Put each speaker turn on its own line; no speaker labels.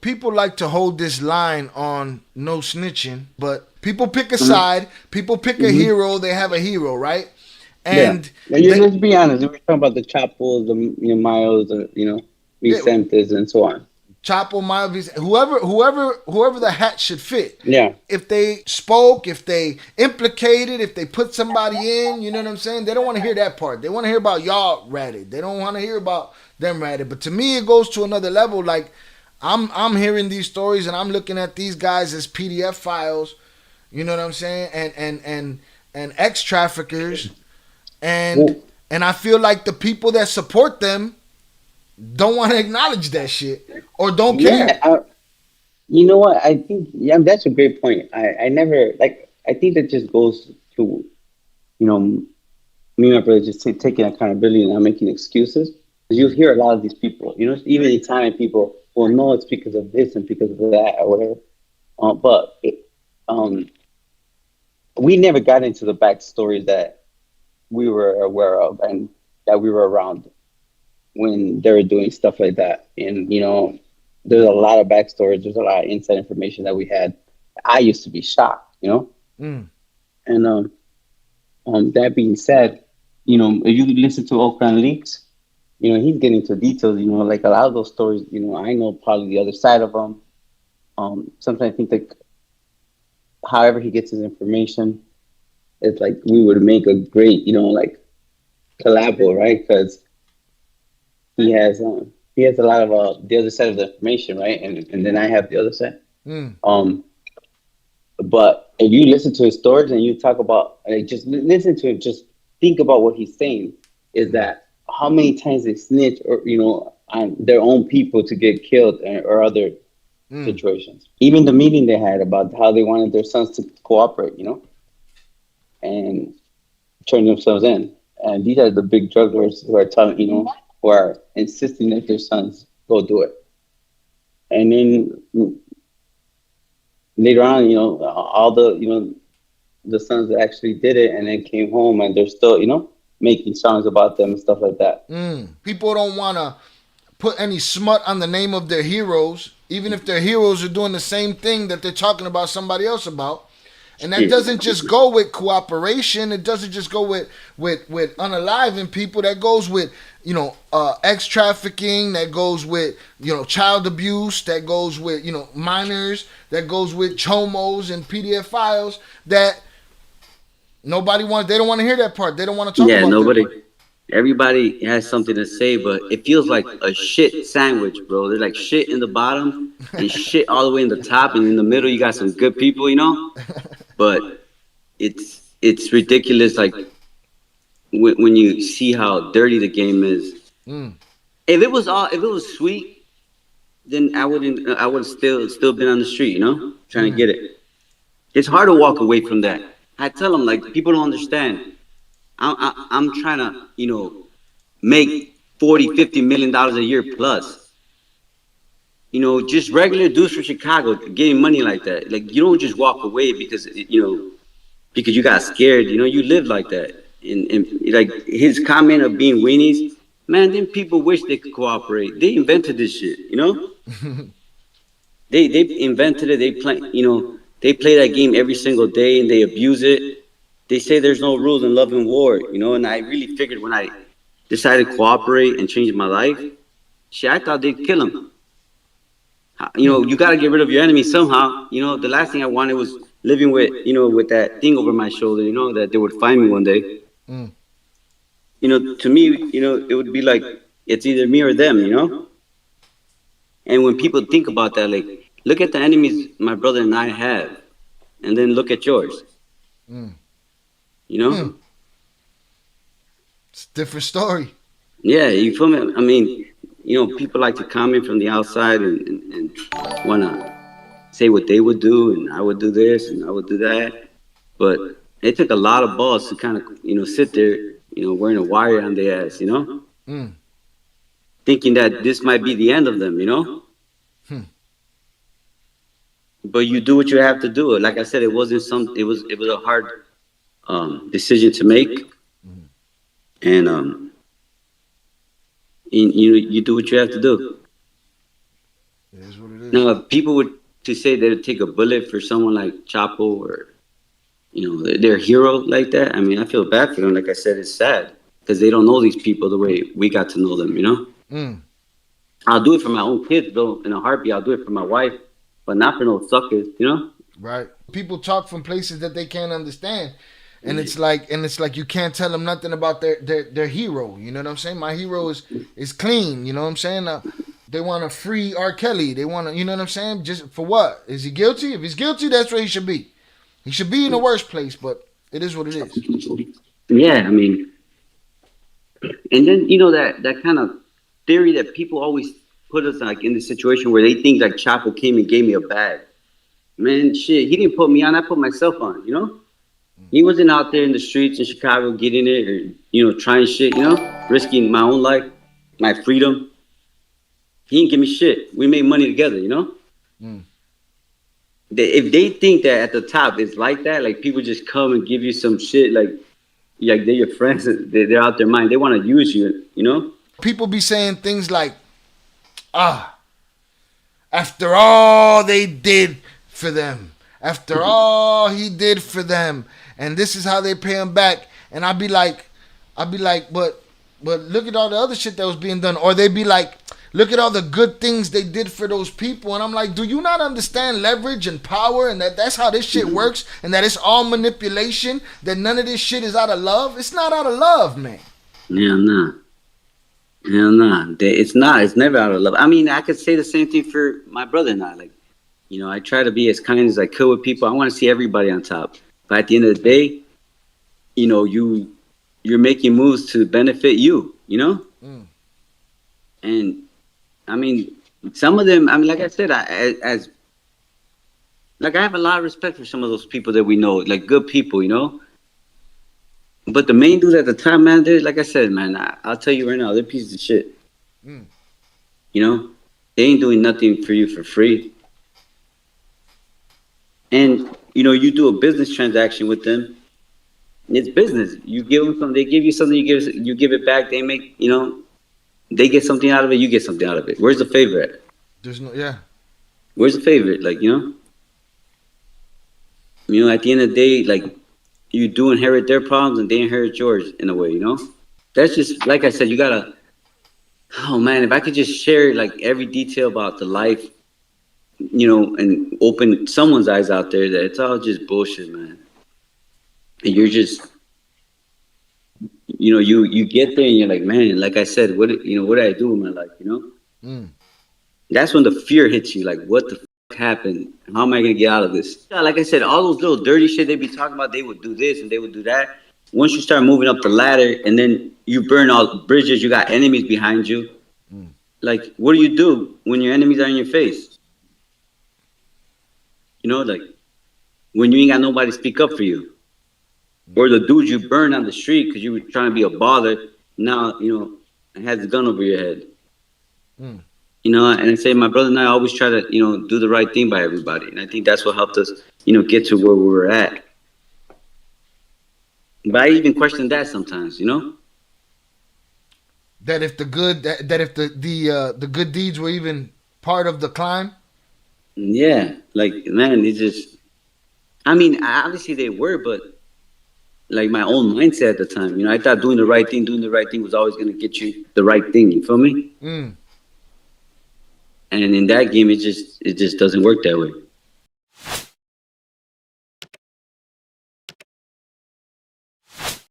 people like to hold this line on no snitching, but people pick a side. People pick a
Mm-hmm.
hero. They have a hero, right?
Yeah.
And
And
they,
let's be honest. We're talking about the Chapos, the Miles, the
yeah,
Vicentes, and so on.
Chapo, Miles, whoever the hat should fit.
Yeah.
If they spoke, if they implicated, if they put somebody in, you know what I'm saying? They don't want to hear that part. They want to hear about y'all ratted. They don't want to hear about them ratted. But to me, it goes to another level. Like I'm hearing these stories and I'm looking at these guys as PDF files. You know what I'm saying? And ex traffickers and
Well,
and I feel like the people that support them don't want to acknowledge that shit or don't care.
yeah. You know what? I think yeah, that's a great point. I never like. I think that just goes to you know me and my brother just taking accountability and not making excuses. Because you hear a lot of these people, even Italian people, well, no, it's because of this and because of that or whatever. But we never got into the backstories that we were aware of and that we were around when they were doing stuff like that. And there's a lot of backstories. There's a lot of inside information that we had. I used to be shocked.
Mm,
And that being said, if you listen to Oakland Leaks, he's getting into details. Like a lot of those stories. I know probably the other side of them. Sometimes I think like however he gets his information, it's like we would make a great, like collabo, right? Because he has a lot of the other side of the information, right? And then I have the other side.
mm,
Um, but if you listen to his stories and you talk about, like, just listen to him, just think about what he's saying. Is that how many times they snitch or on their own people to get killed or other
mm.
situations. Even the meeting they had about how they wanted their sons to cooperate, and turn themselves in. And these are the big drug lords who are telling, who are insisting that their sons go do it. And then later on, all the sons that actually did it and then came home and they're still, making songs about them and stuff like that.
People don't want to put any smut on the name of their heroes, even if their heroes are doing the same thing that they're talking about somebody else about. And that
Yeah.
doesn't just go with cooperation. It doesn't just go with unaliving people. That goes with ex trafficking. That goes with child abuse. That goes with minors. That goes with chomos and PDF files. That nobody wants. They don't want to hear that part. They don't want to talk
Yeah,
about that
nobody.
part.
Everybody has something to say, but it feels like a shit sandwich, bro. There's like shit in the bottom and shit all the way in the top, and in the middle you got some good people, But it's ridiculous, like when you see how dirty the game is.
Mm,
If it was sweet, then I would still been on the street, trying to
mm,
get it. It's hard to walk away from that. I tell them like people don't understand. I'm trying to make 40-50 million dollars a year plus. Just regular dudes from Chicago getting money like that. Like you don't just walk away because you got scared. You live like that. And like his comment of being weenies, man, then people wish they could cooperate. They invented this shit. They invented it. They play that game every single day and they abuse it. They say there's no rules in love and war. And I really figured when I decided to cooperate and change my life, shit, I thought they'd kill him. You got to get rid of your enemy somehow. The last thing I wanted was living with that thing over my shoulder. That they would find me one day.
mm.
To me, it would be like it's either me or them. And when people think about that, like, look at the enemies my brother and I have, and then look at yours.
Mm.
You know?
Hmm. It's a different story.
Yeah, you feel me? I mean, people like to comment from the outside and want to say what they would do, and I would do this, and I would do that. But it took a lot of balls to kind of, sit there, wearing a wire on their ass,
Mm.
thinking that this might be the end of them.
Hmm.
But you do what you have to do. Like I said, it was a hard decision to make, and you do what you have to do.
It is what it is.
Now, if people would to say they would take a bullet for someone like Chapo or their hero like that, I mean, I feel bad for them. Like I said, it's sad because they don't know these people the way we got to know them. I'll do it for my own kids, though. In a heartbeat, I'll do it for my wife, but not for no suckers.
Right. People talk from places that they can't understand. And it's like you can't tell them nothing about their hero. You know what I'm saying? My hero is clean. You know what I'm saying? They want to free R. Kelly. They want to, you know what I'm saying? Just for what? Is he guilty? If he's guilty, that's where he should be. He should be in the worst place, but it is what it is.
Yeah, I mean, and then that kind of theory that people always put us like in the situation where they think like Chapo came and gave me a bag. Man, shit, he didn't put me on. I put myself on. He wasn't out there in the streets in Chicago getting it or trying shit. Risking my own life, my freedom. He didn't give me shit. We made money together. If they think that at the top it's like that, like people just come and give you some shit, like they're your friends, they're out their mind. They want to use you.
People be saying things like, after all they did for them, after all he did for them, and this is how they pay him back. And I'd be like, but look at all the other shit that was being done. Or they'd be like, look at all the good things they did for those people. And I'm like, do you not understand leverage and power and that's how this shit works and that it's all manipulation, that none of this shit is out of love? It's not out of love, man.
Yeah, nah. Hell nah. It's not. It's never out of love. I mean, I could say the same thing for my brother and I. Like, I try to be as kind as I could with people. I want to see everybody on top. But at the end of the day, you're making moves to benefit you, And I mean, some of them. I mean, like I said, I have a lot of respect for some of those people that we know, like good people, But the main dudes at the time, man, like I said, man, I'll tell you right now, they're pieces of shit. They ain't doing nothing for you for free. And you do a business transaction with them. It's business. You give them something, they give you something, you give it back. They make, they get something out of it, you get something out of it. Where's the favor at?
There's no, yeah.
Where's the favor? Like, at the end of the day, like, you do inherit their problems and they inherit yours in a way, That's just, like I said, you gotta, oh man, if I could just share like every detail about the life, and open someone's eyes out there that it's all just bullshit, man. And you're just, you get there and you're like, man, like I said, what did I do in my life, That's when the fear hits you, like, what the fuck happened? How am I gonna get out of this? Yeah, like I said, all those little dirty shit they be talking about, they would do this and they would do that. Once you start moving up the ladder and then you burn all the bridges, you got enemies behind you. Like, what do you do when your enemies are in your face? Like, when you ain't got nobody to speak up for you. Or the dude you burned on the street because you were trying to be a bother, now, has a gun over your head. And I say my brother and I always try to, do the right thing by everybody. And I think that's what helped us, get to where we were at. But I even question that sometimes,
That if the good the good deeds were even part of the climb.
Yeah, like, man, it's just, I mean, obviously they were, but like my own mindset at the time, I thought doing the right thing was always going to get you the right thing. You feel me? And in that game, it just doesn't work that way.